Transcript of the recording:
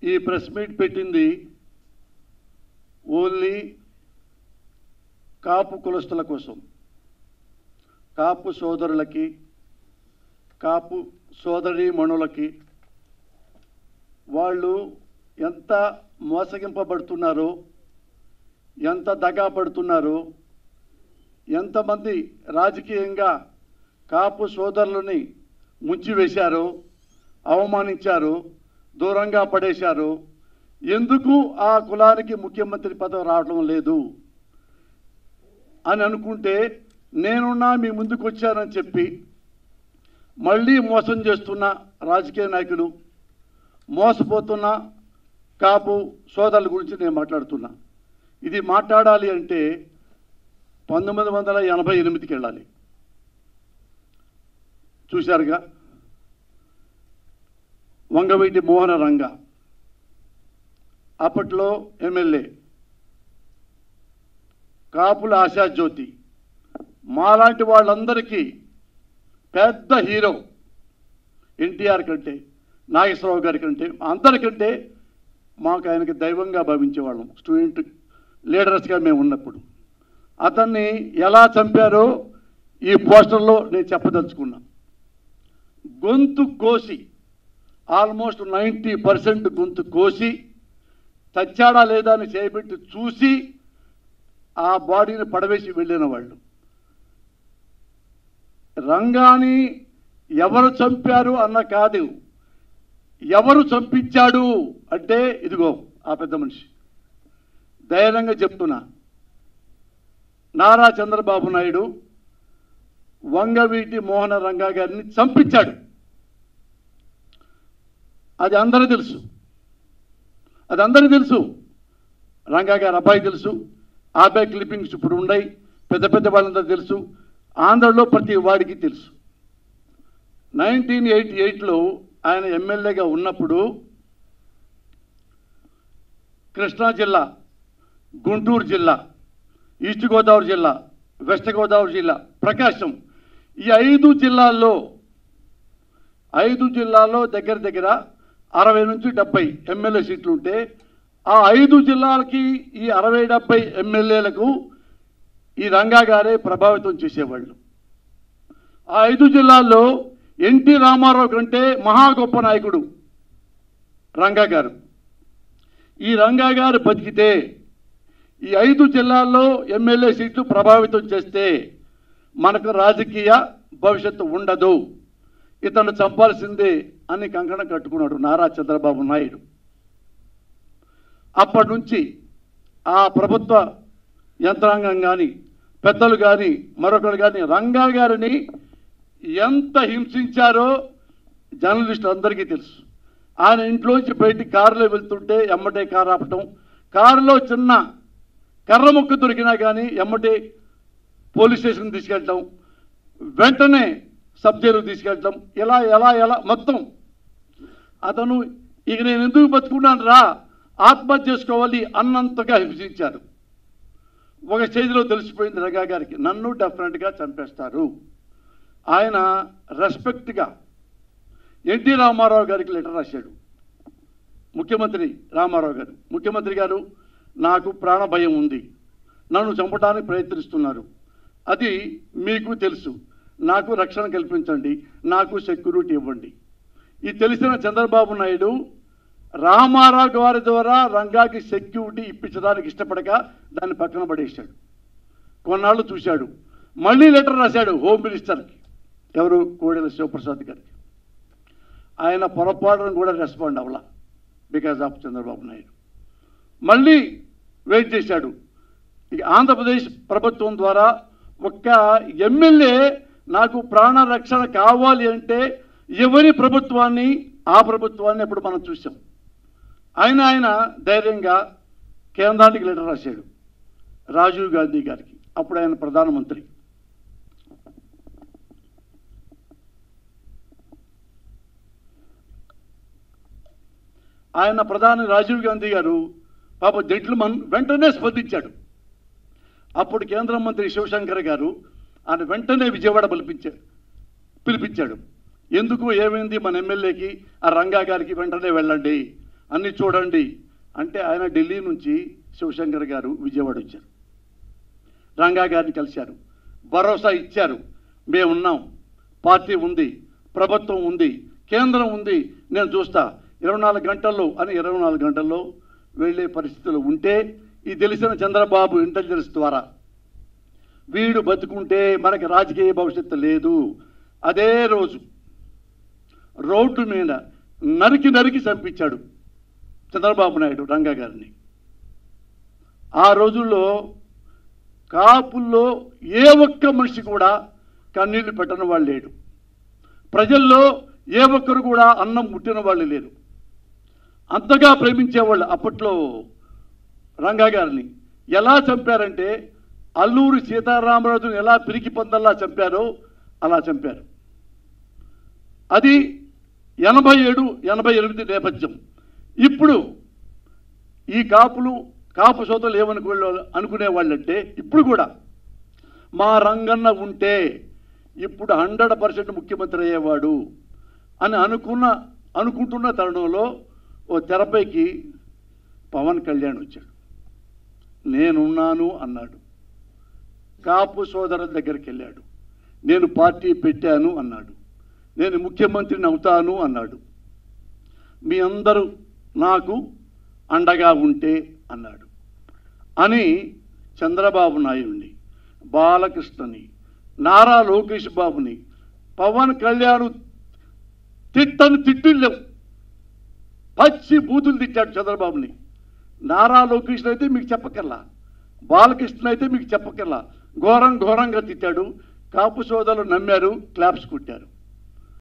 ఈ press meet పెట్టింది only కాపు కులస్తుల కోసం, కాపు సోదరులకి, కాపు సోదరీమణులకి వాళ్ళు ఎంత మోసగింపబడుతున్నారో, ఎంత దగా పడుతున్నారో, ఎంతమంది రాజకీయంగా కాపు సోదరులని ముంచివేశారో, అవమానించారో, దూరంగా పడేశారో, ఎందుకు ఆ కులానికి ముఖ్యమంత్రి పదవి రావడం లేదు అని అనుకుంటే నేనున్నా మీ ముందుకు వచ్చానని చెప్పి మళ్ళీ మోసం చేస్తున్న రాజకీయ నాయకులు, మోసపోతున్న కాపు సోదరుల గురించి నేను మాట్లాడుతున్నా. ఇది మాట్లాడాలి అంటే 1988కి వెళ్ళాలి. చూశారుగా వంగవీటి మోహన రంగ అప్పట్లో ఎమ్మెల్యే, కాపుల ఆశాజ్యోతి, మాలాంటి వాళ్ళందరికీ పెద్ద హీరో. ఎన్టీఆర్ కంటే, నాగేశ్వరరావు గారి కంటే, అందరికంటే మాకు ఆయనకి దైవంగా భావించేవాళ్ళం స్టూడెంట్ లీడర్స్గా మేము ఉన్నప్పుడు. అతన్ని ఎలా చంపారో ఈ పోస్టర్లో నేను చెప్పదలుచుకున్నా. గొంతు కోసి, ఆల్మోస్ట్ 90% గొంతు కోసి చచ్చాడా లేదా అని చేయబెట్టి చూసి ఆ బాడీని పడవేసి వెళ్ళిన వాళ్ళు. రంగాని ఎవరు చంపారు అన్న కాదు, ఎవరు చంపించాడు అంటే ఇదిగో ఆ పెద్ద మనిషి. ధైర్యంగా చెప్తున్నా, నారా చంద్రబాబు నాయుడు వంగవీటి మోహన రంగా గారిని చంపించాడు. అది అందరికీ తెలుసు, అది అందరికీ తెలుసు. రంగా గారి అబ్బాయి తెలుసు, ఆ అబ్బాయి క్లిప్పింగ్స్ ఇప్పుడు ఉన్నాయి, పెద్ద పెద్ద వాళ్ళందరూ తెలుసు, ఆంధ్రలో ప్రతి వాడికి తెలుసు. 1988లో ఆయన ఎమ్మెల్యేగా ఉన్నప్పుడు కృష్ణా జిల్లా, గుంటూరు జిల్లా, ఈస్ట్ గోదావరి జిల్లా, వెస్ట్ గోదావరి జిల్లా, ప్రకాశం, ఈ 5 జిల్లాల్లో దగ్గర దగ్గర 60 నుంచి 70 ఎమ్మెల్యే సీట్లు ఉంటే ఆ 5 జిల్లాలకి ఈ 60-70 ఎమ్మెల్యేలకు ఈ రంగా గారే ప్రభావితం చేసేవాళ్ళు. ఆ 5 జిల్లాల్లో ఎన్టీ రామారావు కంటే మహా గొప్ప నాయకుడు రంగా గారు. ఈ రంగా గారు బతికితే ఈ 5 జిల్లాల్లో ఎమ్మెల్యే సీట్లు ప్రభావితం చేస్తే మనకు రాజకీయ భవిష్యత్తు ఉండదు, ఇతను చంపాల్సిందే అని కంకణం కట్టుకున్నాడు నారా చంద్రబాబు నాయుడు. అప్పటి నుంచి ఆ ప్రభుత్వ యంత్రాంగం కానీ, పెద్దలు కానీ, మరొకరు కానీ రంగా గారిని ఎంత హింసించారో జర్నలిస్టులు అందరికీ తెలుసు. ఆయన ఇంట్లోంచి బయటికి కారులో వెళ్తుంటే ఎమ్మటే కారు ఆపటం, కారులో చిన్న కర్ర ముక్క దొరికినా కానీ ఎమ్మటే పోలీస్ స్టేషన్ తీసుకెళ్ళటం, వెంటనే సబ్ జైలుకు తీసుకెళ్ళటం, ఎలా మొత్తం. అతను ఇక నేను ఎందుకు బతుకున్నాను రా, ఆత్మహత్య చేసుకోవాలి అన్నంతగా హింసించారు. ఒక స్టేజ్లో తెలిసిపోయింది రంగా గారికి, నన్ను డెఫినెట్గా చంపేస్తారు. ఆయన రెస్పెక్ట్గా ఎన్టీ రామారావు గారికి లెటర్ రాశాడు. ముఖ్యమంత్రి రామారావు గారు, ముఖ్యమంత్రి గారు నాకు ప్రాణ భయం ఉంది, నన్ను చంపడానికి ప్రయత్నిస్తున్నారు, అది మీకు తెలుసు, నాకు రక్షణ కల్పించండి, నాకు సెక్యూరిటీ ఇవ్వండి. ఇది తెలిసిన చంద్రబాబు నాయుడు రామారావు గారి ద్వారా రంగాకి సెక్యూరిటీ ఇప్పించడానికి ఇష్టపడక దాన్ని పక్కన పడేశాడు. కొన్నాళ్ళు చూశాడు, మళ్ళీ లెటర్ రాశాడు హోమ్ మినిస్టర్కి, ఎవరు, కోడెల శివప్రసాద్ గారికి. ఆయన పొరపాటును కూడా రెస్పాండ్ అవ్వాల బికాజ్ ఆఫ్ చంద్రబాబు నాయుడు. మళ్ళీ వెయిట్ చేశాడు. ఇక ఆంధ్రప్రదేశ్ ప్రభుత్వం ద్వారా ఒక్క ఎమ్మెల్యే నాకు ప్రాణ రక్షణ కావాలి అంటే ఎవరి ప్రభుత్వాన్ని, ఆ ప్రభుత్వాన్ని ఇప్పుడు మనం చూసాం. ఆయన ధైర్యంగా కేంద్రానికి లెటర్ రాశాడు, రాజీవ్ గాంధీ గారికి, అప్పుడు ఆయన ప్రధానమంత్రి. ఆయన ప్రధాని రాజీవ్ గాంధీ గారు పాప జెంట్లమన్ వెంటనే స్పందించాడు. అప్పుడు కేంద్ర మంత్రి శివశంకర్ గారు ఆయన వెంటనే విజయవాడ పిలిపించాడు. ఎందుకు, ఏమైంది, మన ఎమ్మెల్యేకి ఆ రంగా గారికి వెంటనే వెళ్ళండి, అన్నీ చూడండి అంటే ఆయన ఢిల్లీ నుంచి శివశంకర్ గారు విజయవాడ వచ్చారు, రంగా గారిని కలిశారు, భరోసా ఇచ్చారు. మేమున్నాం, పార్టీ ఉంది, ప్రభుత్వం ఉంది, కేంద్రం ఉంది, నేను చూస్తా 24 గంటల్లో అని 24 గంటల్లో వెళ్ళే పరిస్థితులు ఉంటే ఈ తెలిసిన చంద్రబాబు ఇంటెలిజెన్స్ ద్వారా వీడు బతుకుంటే మనకి రాజకీయ భవిష్యత్తు లేదు. అదే రోజు రోడ్డు మీద నరికి చంపించాడు చంద్రబాబు నాయుడు రంగా గారిని. ఆ రోజుల్లో కాపుల్లో ఏ ఒక్క మనిషి కూడా కన్నీళ్లు పెట్టని వాళ్ళు లేడు, ప్రజల్లో ఏ ఒక్కరు కూడా అన్నం ముట్టిన వాళ్ళు లేరు. అంతగా ప్రేమించేవాళ్ళు అప్పట్లో రంగా గారిని. ఎలా చంపారంటే అల్లూరి సీతారామరాజుని ఎలా పిరికి పొందల్లా చంపారో అలా చంపారు. అది 87, 88 నేపథ్యం. ఇప్పుడు ఈ కాపు సోదరులు అనుకునే వాళ్ళంటే ఇప్పుడు కూడా మా రంగన్న ఉంటే ఇప్పుడు 100% ముఖ్యమంత్రి అయ్యేవాడు అని అనుకుంటున్న తరుణంలో ఓ తెరపైకి పవన్ కళ్యాణ్ వచ్చాడు. నేనున్నాను అన్నాడు. కాపు సోదరుల దగ్గరికి వెళ్ళాడు. నేను పార్టీ పెట్టాను అన్నాడు. నేను ముఖ్యమంత్రిని అవుతాను అన్నాడు. మీ అందరూ నాకు అండగా ఉంటే అన్నాడు. అని చంద్రబాబు నాయుడిని, బాలకృష్ణని, నారా లోకేష్ బాబుని, పవన్ కళ్యాణ్ తిట్టులేవు, పచ్చి బూతులు తిట్టాడు చంద్రబాబుని. నారా లోకేష్ అయితే మీకు చెప్పకల్లా, బాలకృష్ణ అయితే మీకు చెప్పకల్లా ఘోరంగా తిట్టాడు. కాపు సోదరులు నమ్మారు, క్లాప్స్ కొట్టారు.